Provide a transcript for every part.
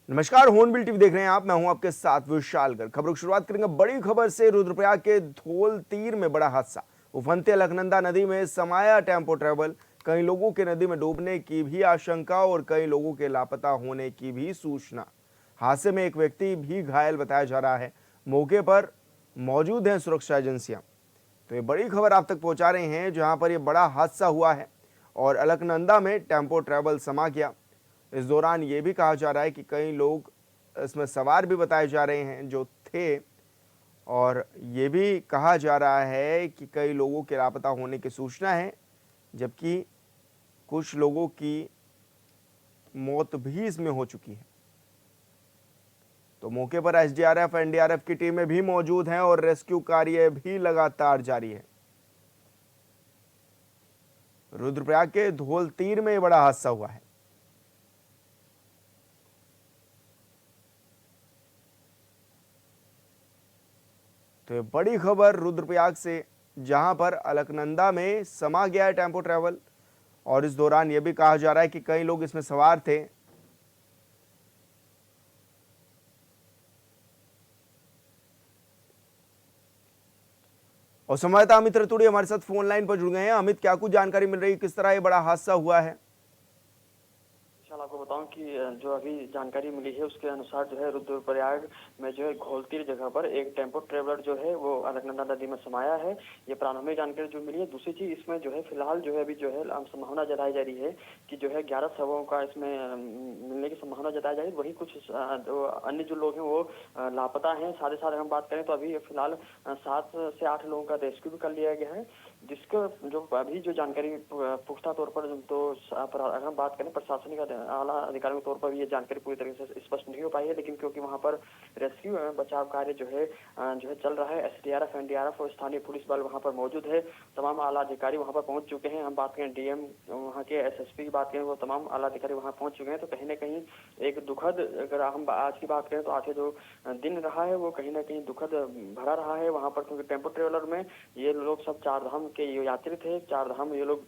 नमस्कार, hornbill TV देख रहे हैं आप। मैं हूं आपके साथ विशालगढ़। खबरों की शुरुआत करेंगे बड़ी खबर से। रुद्रप्रयाग के धोल तीर में बड़ा हादसा। उफनते अलकनंदा नदी में समाया टेम्पो ट्रैवल। कई लोगों के नदी में डूबने की भी आशंका और कई लोगों के लापता होने की भी सूचना। हादसे में एक व्यक्ति भी घायल बताया जा रहा है। मौके पर मौजूद हैं सुरक्षा एजेंसियां। तो ये बड़ी खबर आप तक पहुंचा रहे हैं जहां पर ये बड़ा हादसा हुआ है और अलकनंदा में टेम्पो ट्रैवल समा गया। इस दौरान ये भी कहा जा रहा है कि कई लोग इसमें सवार भी बताए जा रहे हैं जो थे, और ये भी कहा जा रहा है कि कई लोगों के लापता होने की सूचना है, जबकि कुछ लोगों की मौत भी इसमें हो चुकी है। तो मौके पर एसडीआरएफ एनडीआरएफ की टीमें भी मौजूद हैं और रेस्क्यू कार्य भी लगातार जारी है। रुद्रप्रयाग के धोल तीर में बड़ा हादसा हुआ है। तो ये बड़ी खबर रुद्रप्रयाग से, जहां पर अलकनंदा में समा गया है टेम्पो ट्रैवल, और इस दौरान यह भी कहा जा रहा है कि कई लोग इसमें सवार थे। और संवाददाता अमित रतूड़ी हमारे साथ फोन लाइन पर जुड़ गए हैं। अमित, क्या कुछ जानकारी मिल रही है, किस तरह ये बड़ा हादसा हुआ है? आपको बताऊं कि जो अभी जानकारी मिली है उसके अनुसार जो है रुद्रप्रयाग में जो है घोलतीर जगह पर एक टेम्पो ट्रेवलर जो है वो अलकनंदा नदी में समाया है। ये प्रारंभिक जानकारी जो मिली है। दूसरी चीज इसमें जो है फिलहाल जो है अभी जो है संभावना जताई जा रही है कि जो है 11 शवों का इसमें मिलने की संभावना जताई जा रही है। वही कुछ अन्य जो लोग हैं वो लापता हैं। साथ ही साथ हम बात करें तो अभी फिलहाल 7 से 8 लोगों का रेस्क्यू भी कर लिया गया है, जिसका जो अभी जो जानकारी पुख्ता तौर पर तो अगर हम बात करें प्रशासनिक आला अधिकारियों के तौर पर भी ये जानकारी पूरी तरीके से स्पष्ट नहीं हो पाई है, लेकिन क्योंकि वहां पर रेस्क्यू बचाव कार्य जो है चल रहा है। एसडीआरएफ एनडीआरएफ और स्थानीय पुलिस बल वहां पर मौजूद है। तमाम आला अधिकारी वहां पर पहुंच चुके हैं। हम बात करें डीएम वहां के एसएसपी की बात करें, वो तमाम आला अधिकारी वहां पहुंच चुके हैं। तो कहीं ना कहीं एक दुखद, अगर हम आज की बात करें तो आज जो दिन रहा है वो कहीं ना कहीं दुखद भरा रहा है वहां पर, क्योंकि टेम्पो ट्रेवलर में ये लोग सब 4 धाम के यात्री थे। 4 धाम ये लोग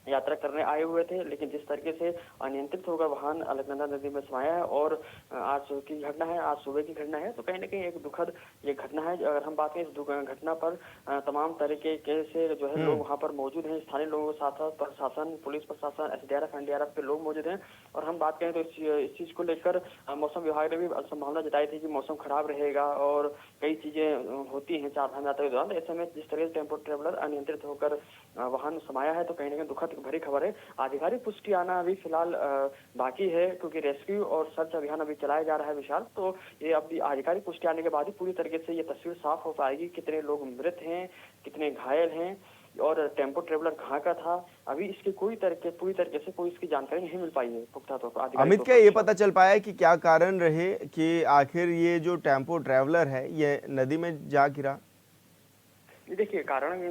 यात्रा करने आए हुए थे, लेकिन जिस तरीके से अनियंत्रित होकर वाहन अलकनंदा नदी में समाया है और आज की घटना है, आज सुबह की घटना है, तो कहीं ना कहीं एक दुखद ये घटना है। अगर हम बात करें इस घटना पर तमाम तरीके से जो है लोग वहां पर मौजूद हैं। स्थानीय लोगों के साथ साथ प्रशासन, पुलिस प्रशासन, एसडीआरएफ एनडीआरएफ के लोग मौजूद हैं। और हम बात करें तो इस चीज को लेकर मौसम विभाग ने भी संभावना जताई थी कि मौसम खराब रहेगा और कई चीजें होती हैं 4 धाम यात्रा के दौरान। ऐसे में जिस तरह से टेम्पो ट्रेवलर अनियंत्रित होकर वाहन समाया है तो कहीं ना कहीं दुखद भरी खबर है। आधिकारिक पुष्टि आना अभी फिलहाल बाकी है, क्योंकि रेस्क्यू और सर्च अभियान अभी चलाया जा रहा है विशाल। तो ये अभी आधिकारिक पुष्टि आने के बाद ही पूरी तरीके से ये तस्वीर साफ हो पाएगी, कितने लोग मृत हैं, कितने घायल हैं और टेम्पो ट्रेवलर कहाँ का था। अभी इसकी पूरी तरीके से कोई इसकी जानकारी नहीं मिल पाई है पुख्ता तौर पर। अमित, क्या ये पता चल पाया है कि क्या कारण रहे कि आखिर ये जो टेम्पो ट्रैवलर है ये नदी में जा गिरा? देखिए, कारण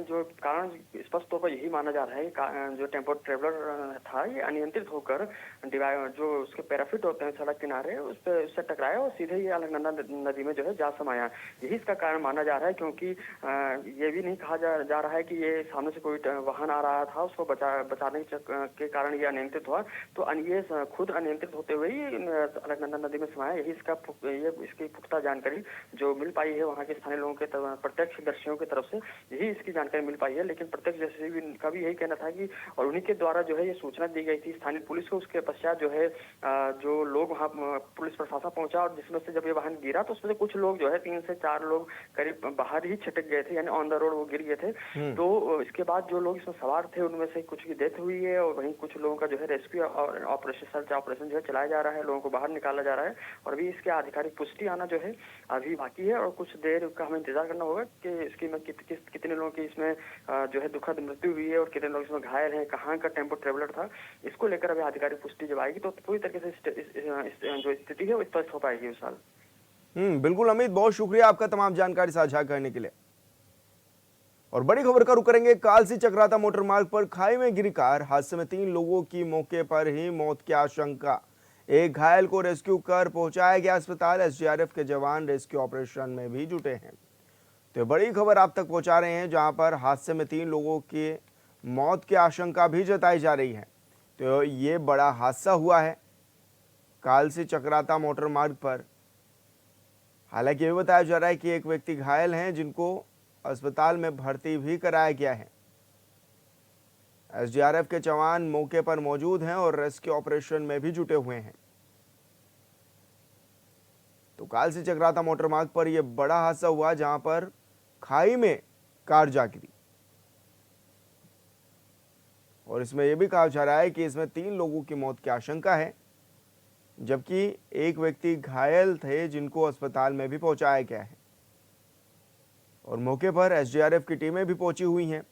स्पष्ट तौर पर यही माना जा रहा है कि जो टेम्पो ट्रेवलर था ये अनियंत्रित होकर जो उसके पैराफिट होते हैं सड़क किनारे उससे टकराया और सीधे ये अलकनंदा नदी में जो है जा समाया। यही इसका कारण माना जा रहा है, क्योंकि ये भी नहीं कहा जा रहा है कि ये सामने से कोई वाहन आ रहा था उसको बचाने के कारण ये अनियंत्रित हुआ। तो ये खुद अनियंत्रित होते हुए ही अलकनंदा नदी में समाया। यही इसकी पुख्ता जानकारी जो मिल पाई है वहाँ के स्थानीय लोगों के प्रत्यक्षदर्शियों की तरफ से, यही इसकी जानकारी मिल पाई है। लेकिन प्रत्यक्षदर्शी का भी यही कहना था कि और उन्हीं के द्वारा जो है ये सूचना दी गई थी स्थानीय पुलिस को। उसके पश्चात जो है जो लोग वहाँ पुलिस प्रशासन पहुंचा और जिसमें से जब ये वाहन गिरा तो उसमें से कुछ लोग जो है 3 से 4 लोग करीब बाहर ही छिटक गए थे, यानी ऑन द रोड वो गिर गए थे। तो इसके बाद जो लोग इसमें सवार थे उनमें से कुछ की डेथ हुई है और वहीं कुछ लोगों का जो है रेस्क्यू ऑपरेशन, सर्च ऑपरेशन जो है चलाया जा रहा है, लोगों को बाहर निकाला जा रहा है। और अभी इसके आधिकारिक पुष्टि आना जो है अभी बाकी है और कुछ देर का हमें इंतजार करना होगा कि इसकी में कितने लोगों की इसमें जो है दुखद मृत्यु हुई है और कितने लोग इसमें घायल हैं, कहाँ का टेम्पो ट्रेवलर था। इसको लेकर अभी आधिकारिक पुष्टि जब आएगी तो पूरी तरीके से जो स्थिति है वो स्पष्ट हो पाएगी विशाल। बिल्कुल अमित, बहुत शुक्रिया आपका तमाम जानकारी साझा करने के लिए। और बड़ी खबर का रुख करेंगे। कालसी चक्राता मोटर मार्ग पर खाई में गिरी कार हादसे में 3 लोगों की मौके पर ही मौत की आशंका। एक घायल को रेस्क्यू कर पहुंचाया गया अस्पताल। एसडीआरएफ के जवान रेस्क्यू ऑपरेशन में भी जुटे हैं। तो बड़ी खबर आप तक पहुंचा रहे हैं जहां पर हादसे में 3 लोगों की मौत की आशंका भी जताई जा रही है। तो ये बड़ा हादसा हुआ है कालसी चक्राता मोटर मार्ग पर। हालांकि ये बताया जा रहा है कि एक व्यक्ति घायल हैं जिनको अस्पताल में भर्ती भी कराया गया है। एसडीआरएफ के जवान मौके पर मौजूद हैं और रेस्क्यू ऑपरेशन में भी जुटे हुए हैं। तो कालसी चक्राता मोटर मार्ग पर यह बड़ा हादसा हुआ जहां पर खाई में कार जा गिरी और इसमें यह भी कहा जा रहा है कि इसमें 3 लोगों की मौत की आशंका है, जबकि एक व्यक्ति घायल थे जिनको अस्पताल में भी पहुंचाया गया है और मौके पर एसडीआरएफ की टीमें भी पहुंची हुई हैं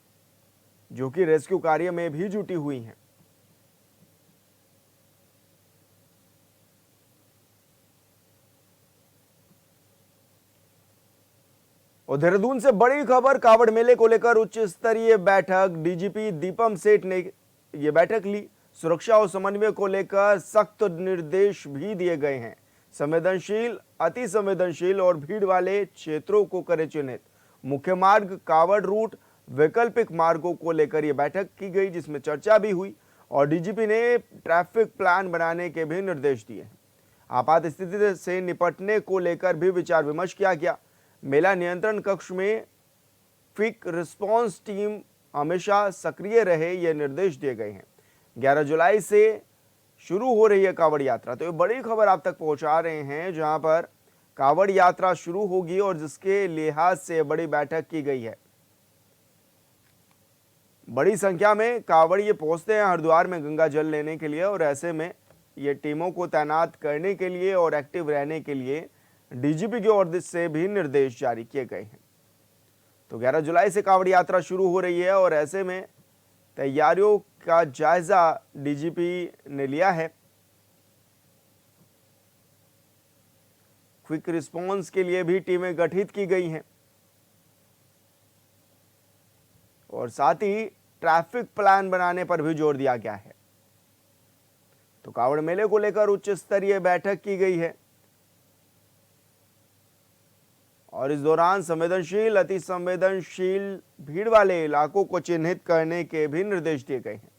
जो कि रेस्क्यू कार्य में भी जुटी हुई हैं। और देहरादून से बड़ी खबर, कावड़ मेले को लेकर उच्च स्तरीय बैठक। डीजीपी दीपम सेठ ने यह बैठक ली। सुरक्षा और समन्वय को लेकर सख्त निर्देश भी दिए गए हैं। संवेदनशील, अति संवेदनशील और भीड़ वाले क्षेत्रों को करे चिन्हित। मुख्य मार्ग, कावड़ रूट, वैकल्पिक मार्गों को लेकर यह बैठक की गई जिसमें चर्चा भी हुई और डीजीपी ने ट्रैफिक प्लान बनाने के भी निर्देश दिए। आपात स्थिति से निपटने को लेकर भी विचार विमर्श किया गया। मेला नियंत्रण कक्ष में क्विक रिस्पांस टीम हमेशा सक्रिय रहे, ये निर्देश दिए गए हैं। 11 जुलाई से शुरू हो रही है कावड़ यात्रा, तो ये बड़ी खबर आप तक पहुंचा रहे हैं जहां पर कावड़ यात्रा शुरू होगी और जिसके लिहाज से बड़ी बैठक की गई है। बड़ी संख्या में कावड़िए पहुंचते हैं हरिद्वार में गंगा जल लेने के लिए और ऐसे में ये टीमों को तैनात करने के लिए और एक्टिव रहने के लिए डीजीपी की ओर से भी निर्देश जारी किए गए हैं। तो 11 जुलाई से कावड़ यात्रा शुरू हो रही है और ऐसे में तैयारियों का जायजा डीजीपी ने लिया है। क्विक रिस्पांस के लिए भी टीमें गठित की गई हैं और साथ ही ट्रैफिक प्लान बनाने पर भी जोर दिया गया है। तो कावड़ मेले को लेकर उच्च स्तरीय बैठक की गई है और इस दौरान संवेदनशील, अति संवेदनशील, भीड़ वाले इलाकों को चिन्हित करने के भी निर्देश दिए गए हैं।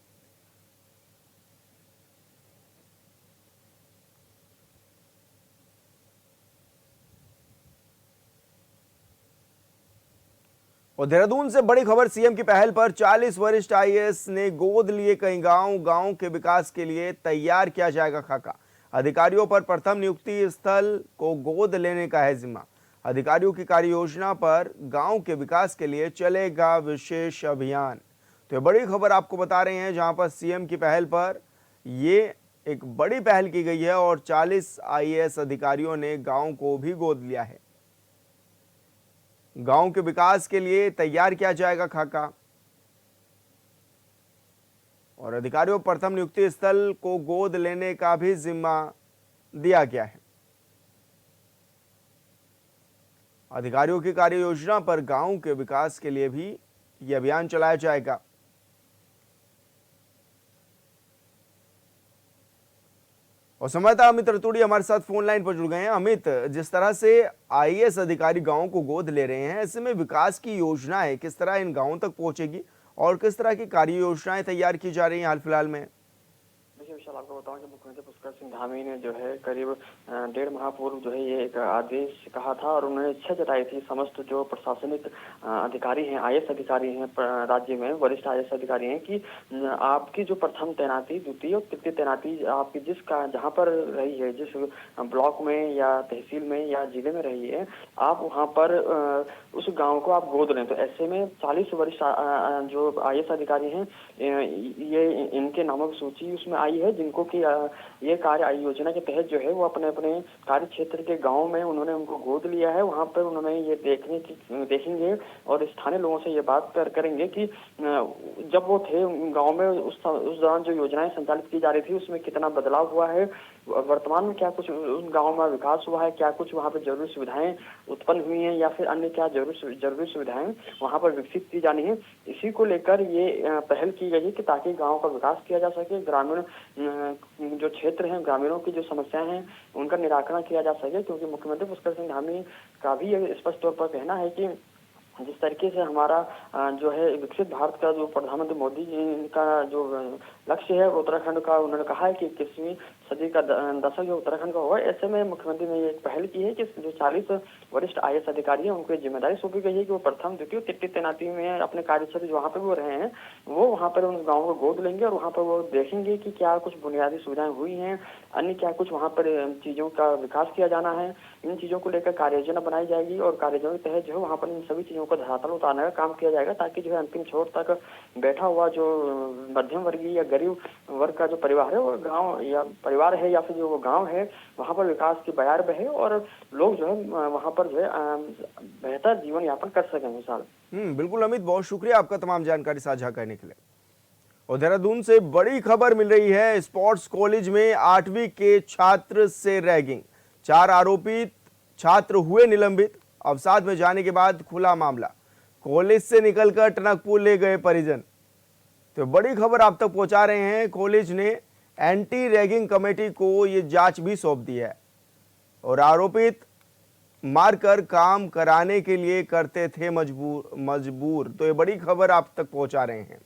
और देहरादून से बड़ी खबर, सीएम की पहल पर 40 वरिष्ठ आईएएस ने गोद लिए कई गांव। गांव के विकास के लिए तैयार किया जाएगा खाका। अधिकारियों पर प्रथम नियुक्ति स्थल को गोद लेने का है जिम्मा। अधिकारियों की कार्य योजना पर गांव के विकास के लिए चलेगा विशेष अभियान। तो ये बड़ी खबर आपको बता रहे हैं जहां पर सीएम की पहल पर ये एक बड़ी पहल की गई है और 40 आईएएस अधिकारियों ने गांव को भी गोद लिया है। गांव के विकास के लिए तैयार किया जाएगा खाका और अधिकारियों प्रथम नियुक्ति स्थल को गोद लेने का भी जिम्मा दिया गया है। अधिकारियों की कार्य योजना पर गांव के विकास के लिए भी यह अभियान चलाया जाएगा। और संवाददाता अमित रतूड़ी हमारे साथ फोन लाइन पर जुड़ गए हैं। अमित, जिस तरह से आईएएस अधिकारी गांवों को गोद ले रहे हैं, ऐसे में विकास की योजनाएं किस तरह इन गांवों तक पहुंचेगी और किस तरह की कार्य योजनाएं तैयार की जा रही हैं हाल फिलहाल में? देखिए विशाल, आपको बताऊं कि मुख्यमंत्री पुष्कर सिंह धामी ने जो है करीब 1.5 माह पूर्व जो है ये एक आदेश कहा था और उन्होंने इच्छा जताई थी समस्त जो प्रशासनिक अधिकारी हैं, आईएएस अधिकारी हैं राज्य में, वरिष्ठ आईएएस अधिकारी हैं कि आपकी जो प्रथम तैनाती, द्वितीय और तृतीय तैनाती आपकी जहाँ पर रही है, जिस ब्लॉक में या तहसील में या जिले में रही है, आप वहाँ पर उस गाँव को आप गोद लें। तो ऐसे में 40 वरिष्ठ जो आईएएस अधिकारी हैं, ये इनके नामों की सूची उसमें आई है जिनको कि ये कार्य योजना के तहत जो है वो अपने अपने कार्य क्षेत्र के गांव में उन्होंने उनको गोद लिया है। वहां पर उन्होंने ये देखेंगे और स्थानीय लोगों से ये बात करेंगे कि जब वो थे गांव में उस दौरान जो योजनाएं संचालित की जा रही थी उसमें कितना बदलाव हुआ है, वर्तमान में क्या कुछ उन गाँव में विकास हुआ है, क्या कुछ वहाँ पर जरूरी सुविधाएं उत्पन्न हुई हैं या फिर अन्य क्या जरूरी सुविधाएं वहाँ पर विकसित की जानी है। इसी को लेकर ये पहल की गई है कि ताकि गाँव का विकास किया जा सके, ग्रामीण जो क्षेत्र हैं, ग्रामीणों की जो समस्याएं हैं उनका निराकरण किया जा सके। क्योंकि मुख्यमंत्री पुष्कर सिंह धामी का भी ये स्पष्ट तौर पर कहना है कि जिस तरीके से हमारा जो है विकसित भारत का जो प्रधानमंत्री मोदी जी का जो लक्ष्य है उत्तराखंड का। उन्होंने कहा है कि 21वीं सदी का दशक जो उत्तराखंड का होगा, ऐसे में मुख्यमंत्री ने एक पहल की है कि जो 40 वरिष्ठ IAS अधिकारी हैं उनको जिम्मेदारी सौंपी गई है कि वो प्रथम द्वितीय तृतीय तैनाती में अपने कार्य क्षेत्र जो वहाँ पे वो रहे हैं, वो वहाँ पर उन गाँव को गोद लेंगे और वहाँ पर वो देखेंगे कि क्या कुछ बुनियादी सुविधाएं हुई हैं, अन्य क्या कुछ वहाँ पर चीजों का विकास किया जाना है। इन चीजों को लेकर कार्य योजना बनाई जाएगी और कार्य योजना के तहत जो है वहाँ पर इन सभी चीजों को धरातल उतारने का काम किया जाएगा, ताकि जो है अंतिम छोर तक बैठा हुआ जो मध्यम वर्गीय या गरीब वर्ग का जो परिवार है, वो गांव या परिवार है या फिर जो वो गांव है, वहाँ पर विकास की बयार बहे और लोग जो है वहाँ पर जो है बेहतर जीवन यापन कर सकें। मिसाल बिल्कुल अमित, बहुत शुक्रिया आपका तमाम जानकारी साझा करने के लिए। और देहरादून से बड़ी खबर मिल रही है, स्पोर्ट्स कॉलेज में 8वीं के छात्र से रैगिंग, 4 आरोपित छात्र हुए निलंबित। अवसाद में जाने के बाद खुला मामला, कॉलेज से निकलकर टनकपुर ले गए परिजन। तो बड़ी खबर आप तक पहुंचा रहे हैं, कॉलेज ने एंटी रैगिंग कमेटी को ये जांच भी सौंप दी है और आरोपित मारकर काम कराने के लिए करते थे मजबूर। तो ये बड़ी खबर आप तक पहुंचा रहे हैं।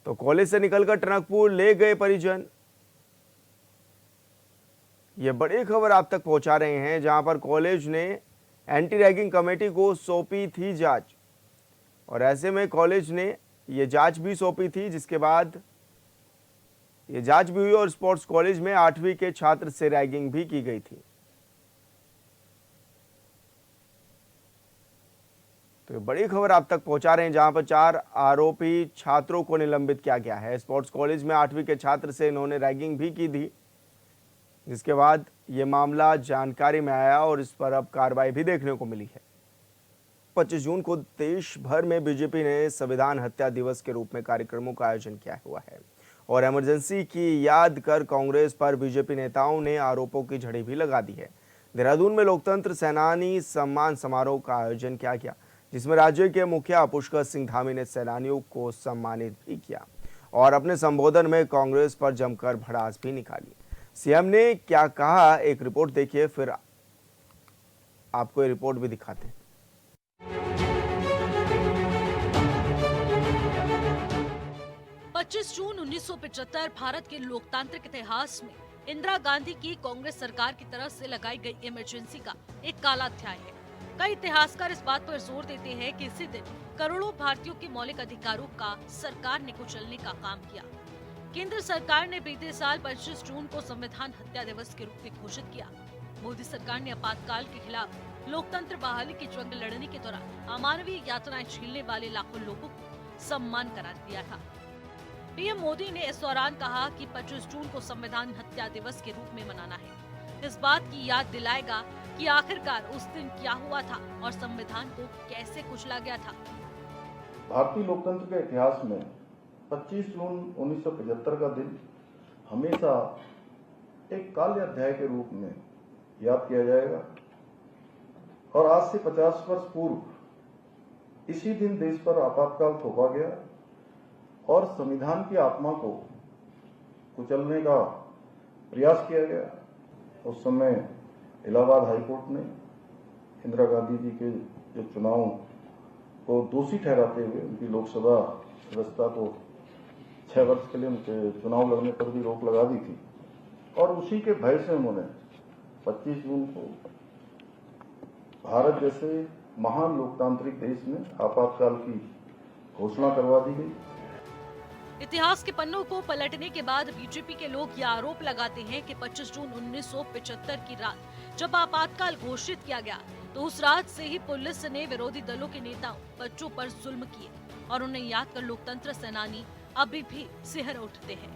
तो कॉलेज से निकलकर टनकपुर ले गए परिजन, ये बड़ी खबर आप तक पहुंचा रहे हैं, जहां पर कॉलेज ने एंटी रैगिंग कमेटी को सौंपी थी जांच। और ऐसे में कॉलेज ने ये जांच भी सौंपी थी, जिसके बाद ये जांच भी हुई और स्पोर्ट्स कॉलेज में 8वीं के छात्र से रैगिंग भी की गई थी। तो बड़ी खबर आप तक पहुंचा रहे हैं, जहां पर 4 आरोपी छात्रों को निलंबित किया गया है। स्पोर्ट्स कॉलेज में 8वीं के छात्र से इन्होंने रैगिंग भी की थी, जिसके बाद ये मामला जानकारी में आया और इस पर अब कार्रवाई भी देखने को मिली है। 25 जून को देश भर में बीजेपी ने संविधान हत्या दिवस के रूप में कार्यक्रमों का आयोजन किया हुआ है और इमरजेंसी की याद कर कांग्रेस पर बीजेपी नेताओं ने आरोपों की झड़ी भी लगा दी है। देहरादून में लोकतंत्र सेनानी सम्मान समारोह का आयोजन किया गया, जिसमें राज्य के मुखिया पुष्कर सिंह धामी ने सेनानियों को सम्मानित भी किया और अपने संबोधन में कांग्रेस पर जमकर भड़ास भी निकाली। सीएम ने क्या कहा, एक रिपोर्ट देखिए, फिर आपको ये रिपोर्ट भी दिखाते हैं। 25 जून 1975 भारत के लोकतांत्रिक इतिहास में इंदिरा गांधी की कांग्रेस सरकार की तरफ से लगाई गई इमरजेंसी का एक काला अध्याय है। कई इतिहासकार इस बात पर जोर देते हैं कि इसी दिन करोड़ों भारतीयों के मौलिक अधिकारों का सरकार ने कुचलने का काम किया। केंद्र सरकार ने बीते साल 25 जून को संविधान हत्या दिवस के रूप में घोषित किया। मोदी सरकार ने आपातकाल के खिलाफ लोकतंत्र बहाली की जंग लड़ने के दौरान अमानवीय यातनाएं झेलने वाले लाखों लोगों को सम्मान करार दिया था। पीएम मोदी ने इस दौरान कहा कि 25 जून को संविधान हत्या दिवस के रूप में मनाना है। इस बात की याद दिलाएगा कि आखिरकार उस दिन क्या हुआ था और संविधान को कैसे कुचला गया था। भारतीय लोकतंत्र के इतिहास में 25 जून 1975 का दिन हमेशा एक काले अध्याय के रूप में याद किया जाएगा और आज से 50 वर्ष पूर्व इसी दिन देश पर आपातकाल थोपा गया और संविधान की आत्मा को कुचलने का प्रयास किया गया। उस समय इलाहाबाद हाईकोर्ट ने इंदिरा गांधी जी के जो चुनाव को दोषी ठहराते हुए उनकी लोकसभा सदस्यता को 6 वर्ष के लिए उनके चुनाव लड़ने पर भी रोक लगा दी थी और उसी के भय से उन्होंने 25 जून को भारत जैसे महान लोकतांत्रिक देश में आपातकाल की घोषणा करवा दी गई। इतिहास के पन्नों को पलटने के बाद बीजेपी के लोग ये आरोप लगाते हैं कि 25 जून 1975 की रात जब आपातकाल घोषित किया गया तो उस रात से ही पुलिस ने विरोधी दलों के नेताओं बच्चों पर जुल्म किए और उन्हें याद कर लोकतंत्र सेनानी अभी भी सिहर उठते हैं।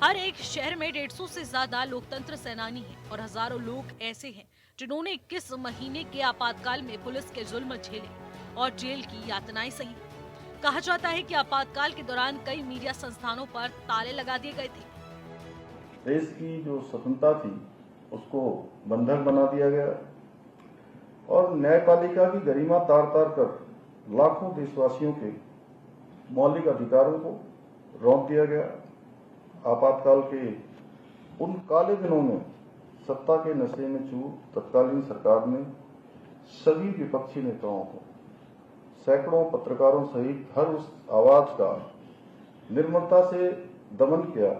हर एक शहर में 150 से ज्यादा लोकतंत्र सेनानी हैं और हजारों लोग ऐसे हैं जिन्होंने 21 महीने के आपातकाल में पुलिस के जुल्म झेले और जेल की यातनाएं सही। कहा जाता है कि आपातकाल के दौरान कई मीडिया संस्थानों पर ताले लगा दिए गए थे। देश की जो स्वतंत्रता थी उसको बंधक बना दिया गया और न्यायपालिका की गरिमा तार तार कर लाखों देशवासियों के मौलिक अधिकारों को रौंद दिया गया। आपातकाल के उन काले दिनों में सत्ता के नशे में चूर तत्कालीन सरकार ने सभी विपक्षी नेताओं को सैकड़ों पत्रकारों सहित हर उस आवाज का निर्ममता से दमन किया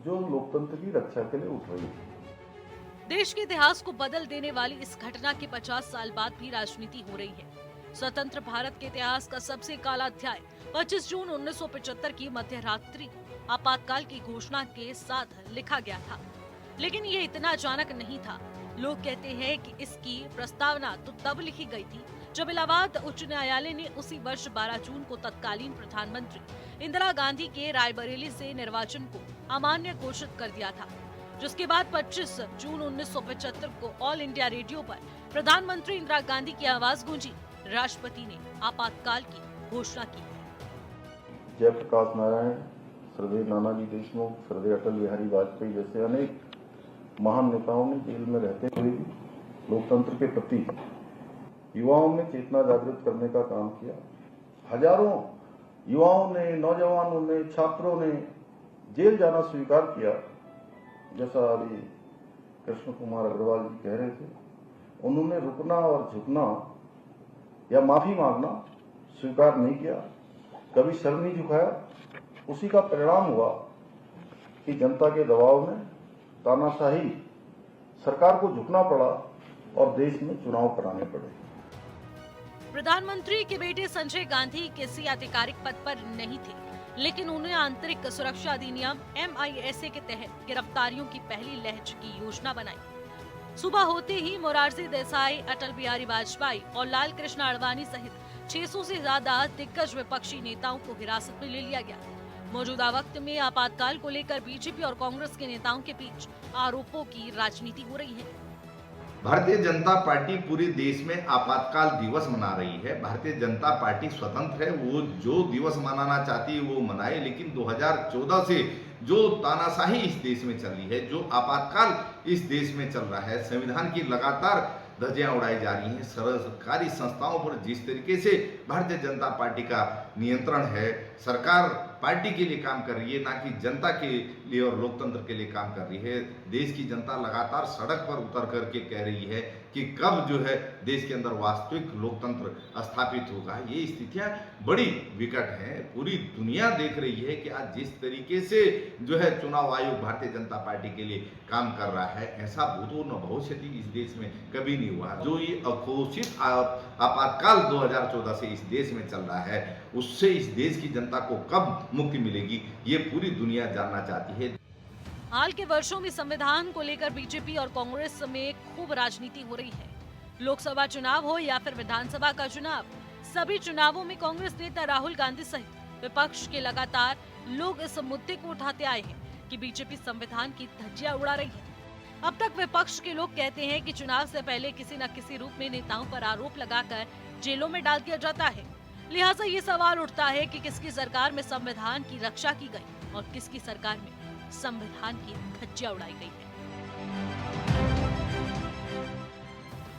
जो लोकतंत्र की रक्षा के लिए उठ रही है। देश के इतिहास को बदल देने वाली इस घटना के 50 साल बाद भी राजनीति हो रही है। स्वतंत्र भारत के इतिहास का सबसे काला अध्याय 25 जून 1975 की मध्य रात्रि को आपातकाल की घोषणा के साथ लिखा गया था, लेकिन ये इतना अचानक नहीं था। लोग कहते हैं कि इसकी प्रस्तावना तो तब लिखी गई थी जब इलाहाबाद उच्च न्यायालय ने उसी वर्ष 12 जून को तत्कालीन प्रधानमंत्री इंदिरा गांधी के रायबरेली से निर्वाचन को अमान्य घोषित कर दिया था, जिसके बाद 25 जून 1975 को ऑल इंडिया रेडियो पर प्रधानमंत्री इंदिरा गांधी की आवाज गूंजी। राष्ट्रपति ने आपातकाल की घोषणा की। जयप्रकाश नारायण, श्रद्धेय नानाजी देशमुख, श्रद्धेय अटल बिहारी वाजपेयी जैसे अनेक महान नेताओं ने जेल में रहते हुए भी लोकतंत्र के प्रति युवाओं में चेतना जागृत करने का काम किया। हजारों युवाओं ने, नौजवानों ने, छात्रों ने जेल जाना स्वीकार किया। जैसा अभी कृष्ण कुमार अग्रवाल जी कह रहे थे, उन्होंने रुकना और झुकना या माफी मांगना स्वीकार नहीं किया, कभी सर नहीं झुकाया। उसी का परिणाम हुआ कि जनता के दबाव में तानाशाही सरकार को झुकना पड़ा और देश में चुनाव कराने पड़े। प्रधानमंत्री के बेटे संजय गांधी किसी आधिकारिक पद पर नहीं थे, लेकिन उन्हें आंतरिक सुरक्षा अधिनियम MISA के तहत गिरफ्तारियों की पहली लहर की योजना बनाई। सुबह होते ही मोरारजी देसाई, अटल बिहारी वाजपेयी और लाल कृष्ण आडवाणी सहित 600 से ज्यादा दिग्गज विपक्षी नेताओं को हिरासत में ले लिया गया। मौजूदा वक्त में आपातकाल को लेकर बीजेपी और कांग्रेस के नेताओं के बीच आरोपों की राजनीति हो रही है। भारतीय जनता पार्टी पूरे देश में आपातकाल दिवस मना रही है। भारतीय जनता पार्टी स्वतंत्र है, वो जो दिवस मनाना चाहती है वो मनाए, लेकिन 2014 से जो तानाशाही इस देश में चल रही है, जो आपातकाल इस देश में चल रहा है, संविधान की लगातार धज्जियां उड़ाई जा रही हैं, सरकारी संस्थाओं पर जिस तरीके से भारतीय जनता पार्टी का नियंत्रण है, सरकार पार्टी के लिए काम कर रही है, ना कि जनता के लिए और लोकतंत्र के लिए काम कर रही है। देश की जनता लगातार सड़क पर उतर करके कह रही है कि कब जो है देश के अंदर वास्तविक लोकतंत्र स्थापित होगा। ये स्थितियां बड़ी विकट हैं। पूरी दुनिया देख रही है कि आज जिस तरीके से जो है चुनाव आयोग भारतीय जनता पार्टी के लिए काम कर रहा है, ऐसा भूतो न भविष्यति इस देश में कभी नहीं हुआ। जो ये अघोषित आपातकाल 2014 से इस देश में चल रहा है, उससे इस देश की जनता को कब मुक्ति मिलेगी, ये पूरी दुनिया जानना चाहती है। हाल के वर्षों में संविधान को लेकर बीजेपी और कांग्रेस में खूब राजनीति हो रही है। लोकसभा चुनाव हो या फिर विधानसभा का चुनाव, सभी चुनावों में कांग्रेस नेता राहुल गांधी सहित विपक्ष के लगातार लोग इस मुद्दे को उठाते आए हैं कि बीजेपी संविधान की धज्जियां उड़ा रही है। अब तक विपक्ष के लोग कहते हैं कि चुनाव से पहले किसी न किसी रूप में नेताओं पर आरोप लगाकर जेलों में डाल दिया जाता है। लिहाजा ये सवाल उठता है कि किसकी सरकार में संविधान की रक्षा की गई और किसकी सरकार में संविधान की धज्जियां उड़ाई गई है।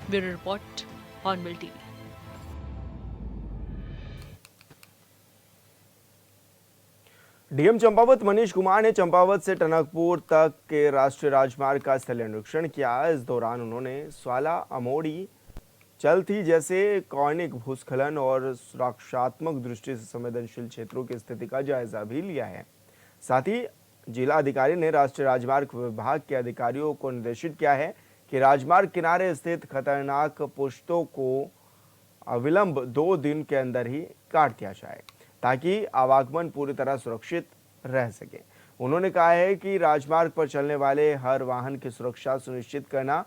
Bureau report, hornbill TV. DM Champawat Manish Kumar ने चंपावत से टनकपुर तक के राष्ट्रीय राजमार्ग का स्थलीय निरीक्षण किया। इस दौरान उन्होंने स्वाला, अमोड़ी, चलथी जैसे कॉर्निक भूस्खलन और सुरक्षात्मक दृष्टि से संवेदनशील क्षेत्रों की स्थिति का जायजा भी लिया है। साथ ही जिला अधिकारी ने राष्ट्रीय राजमार्ग विभाग के अधिकारियों को निर्देशित किया है कि राजमार्ग किनारे स्थित खतरनाक पुश्तों को अविलंब 2 दिन के अंदर ही काट दिया जाए ताकि आवागमन पूरी तरह सुरक्षित रह सके। उन्होंने कहा है कि राजमार्ग पर चलने वाले हर वाहन की सुरक्षा सुनिश्चित करना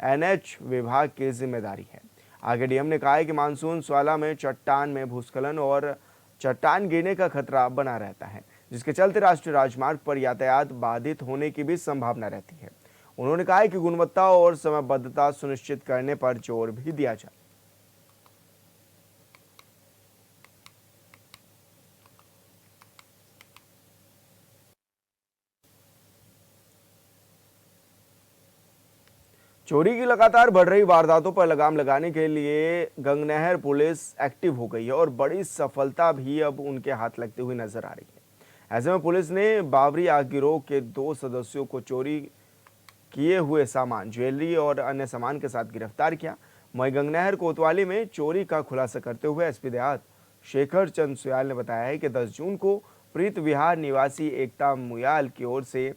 NH विभाग की जिम्मेदारी है। आगे डीएम ने कहा है कि मानसून स्वाला में चट्टान में भूस्खलन और चट्टान गिरने का खतरा बना रहता है, जिसके चलते राष्ट्रीय राजमार्ग पर यातायात बाधित होने की भी संभावना रहती है। उन्होंने कहा है कि गुणवत्ता और समयबद्धता सुनिश्चित करने पर जोर भी दिया जाए। चोरी की लगातार बढ़ रही वारदातों पर लगाम लगाने के लिए गंगनहर पुलिस एक्टिव हो गई है और बड़ी सफलता भी अब उनके हाथ लगती हुई नजर आ रही है। ऐसे में पुलिस ने बाबरी आग गिरोह के 2 सदस्यों को चोरी किए हुए सामान, ज्वेलरी और अन्य सामान के साथ गिरफ्तार किया। वहीं गंगनहर कोतवाली में चोरी का खुलासा करते हुए एसपी देहात शेखर चंद सुयाल ने बताया है कि 10 जून को प्रीत विहार निवासी एकता मुयाल की ओर से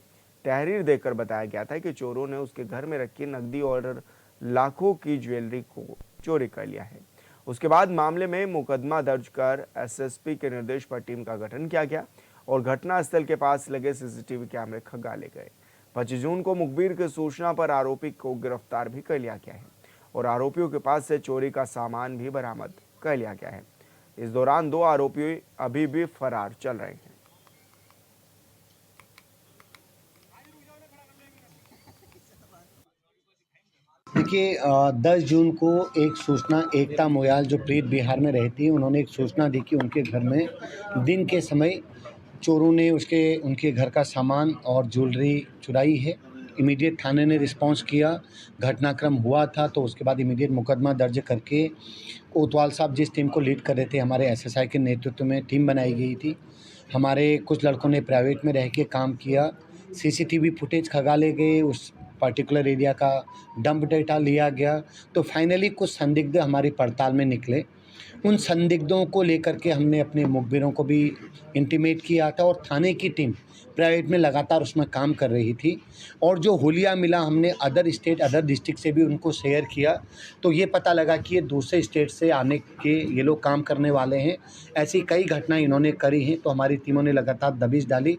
तहरीर देकर बताया गया था कि चोरों ने उसके घर में रखी नकदी और लाखों की ज्वेलरी को चोरी कर लिया है। उसके बाद मामले में मुकदमा दर्ज कर एसएसपी के निर्देश पर टीम का गठन किया गया और घटनास्थल के पास लगे सीसीटीवी कैमरे खंगाले गए। 25 जून को मुखबिर की सूचना पर आरोपी को गिरफ्तार भी कर लिया गया है और आरोपियों के पास से चोरी का सामान भी बरामद कर लिया गया है। इस दौरान 2 आरोपी अभी भी फरार चल रहे हैं। देखिए 10 जून को एक सूचना एकता मोयाल जो प्रीत बिहार में रहती है, उन्होंने एक सूचना दी कि उनके घर में दिन के समय चोरों ने उनके घर का सामान और ज्वेलरी चुराई है। इमीडिएट थाने ने रिस्पांस किया, घटनाक्रम हुआ था तो उसके बाद इमीडिएट मुकदमा दर्ज करके कोतवाल साहब जिस टीम को लीड कर रहे थे, हमारे एसएसआई के नेतृत्व में टीम बनाई गई थी। हमारे कुछ लड़कों ने प्राइवेट में रह के काम किया, सीसीटीवी फुटेज खंगाले गए, उस पर्टिकुलर एरिया का डंप डेटा लिया गया, तो फाइनली कुछ संदिग्ध हमारी पड़ताल में निकले। उन संदिग्धों को लेकर के हमने अपने मुखबिरों को भी इंटीमेट किया था और थाने की टीम प्राइवेट में लगातार उसमें काम कर रही थी और जो हुलिया मिला हमने अदर स्टेट अदर डिस्ट्रिक्ट से भी उनको शेयर किया, तो ये पता लगा कि ये दूसरे स्टेट से आने के ये लोग काम करने वाले हैं। ऐसी कई घटनाएं इन्होंने करी हैं, तो हमारी टीमों ने लगातार दबिश डाली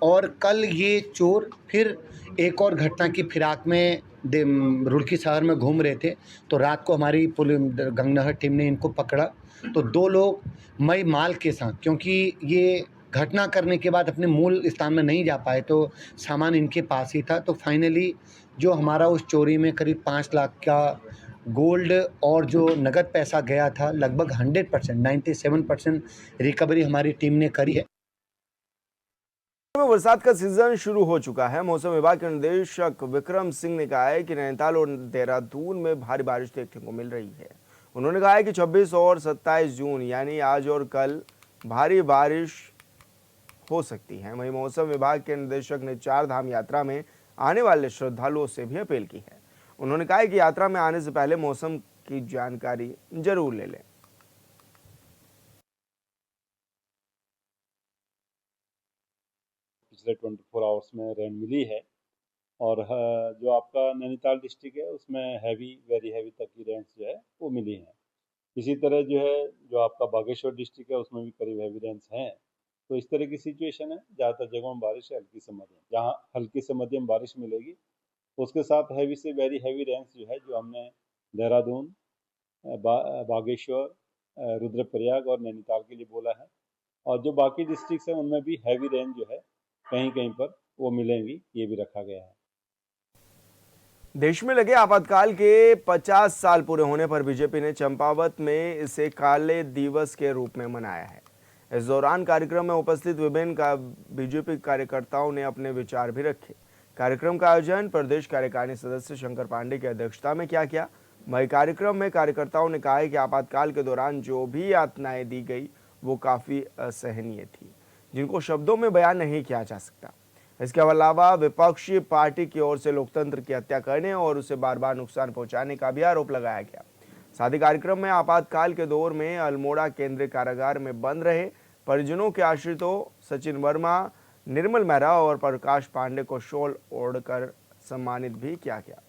और कल ये चोर फिर एक और घटना की फिराक में रुड़की शहर में घूम रहे थे, तो रात को हमारी गंगनहर टीम ने इनको पकड़ा। तो 2 लोग मई माल के साथ, क्योंकि ये घटना करने के बाद अपने मूल स्थान में नहीं जा पाए तो सामान इनके पास ही था, तो फाइनली जो हमारा उस चोरी में करीब 5 लाख का गोल्ड और जो नगद पैसा गया था, लगभग 100% 97% रिकवरी हमारी टीम ने करी है। बरसात का सीजन शुरू हो चुका है। मौसम विभाग के निदेशक विक्रम सिंह ने कहा है कि नैनीताल और देहरादून में भारी बारिश देखने को मिल रही है। उन्होंने कहा है कि 26 और 27 जून यानी आज और कल भारी बारिश हो सकती है। वहीं मौसम विभाग के निदेशक ने 4 धाम यात्रा में आने वाले श्रद्धालुओं से भी अपील की है। उन्होंने कहा है कि यात्रा में आने से पहले मौसम की जानकारी जरूर ले लें। पिछले 24 आवर्स में रेन मिली है और जो आपका नैनीताल डिस्ट्रिक्ट है उसमें वेरी हैवी तक की रेंस जो है वो मिली है। इसी तरह जो है जो आपका बागेश्वर डिस्ट्रिक्ट है उसमें भी करीब हैवी रेंस हैं। तो इस तरह की सिचुएशन है, ज़्यादातर जगहों में बारिश है, हल्की से मध्यम, जहाँ हल्की से मध्यम बारिश मिलेगी उसके साथ हैवी से वेरी हैवी रेंस जो है जो हमने देहरादून, बागेश्वर, रुद्रप्रयाग और नैनीताल के लिए बोला है। और जो बाकी डिस्ट्रिक्ट हैं उनमें भी हैवी रेंज जो है कहीं कहीं पर वो मिलेंगी, ये भी रखा गया है। देश में लगे आपातकाल के 50 साल पूरे होने पर बीजेपी ने चंपावत में इसे काले दिवस के रूप में मनाया है। इस दौरान कार्यक्रम में उपस्थित विभिन्न बीजेपी कार्यकर्ताओं ने अपने विचार भी रखे। कार्यक्रम का आयोजन प्रदेश कार्यकारिणी सदस्य शंकर पांडे की अध्यक्षता में किया गया। वही कार्यक्रम में कार्यकर्ताओं ने कहा है कि आपातकाल के दौरान जो भी यातनाएं दी गई वो काफी असहनीय थी, जिनको शब्दों में बयान नहीं किया जा सकता। इसके अलावा विपक्षी पार्टी की ओर से लोकतंत्र की हत्या करने और उसे बार बार नुकसान पहुंचाने का भी आरोप लगाया गया। साथ ही कार्यक्रम में आपातकाल के दौर में अल्मोड़ा केंद्रीय कारागार में बंद रहे परिजनों के आश्रितों सचिन वर्मा, निर्मल मेहरा और प्रकाश पांडे को शॉल ओढ़कर सम्मानित भी किया गया।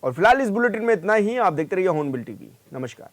और फिलहाल इस बुलेटिन में इतना ही। आप देखते रहिए हॉर्नबिल टीवी। नमस्कार।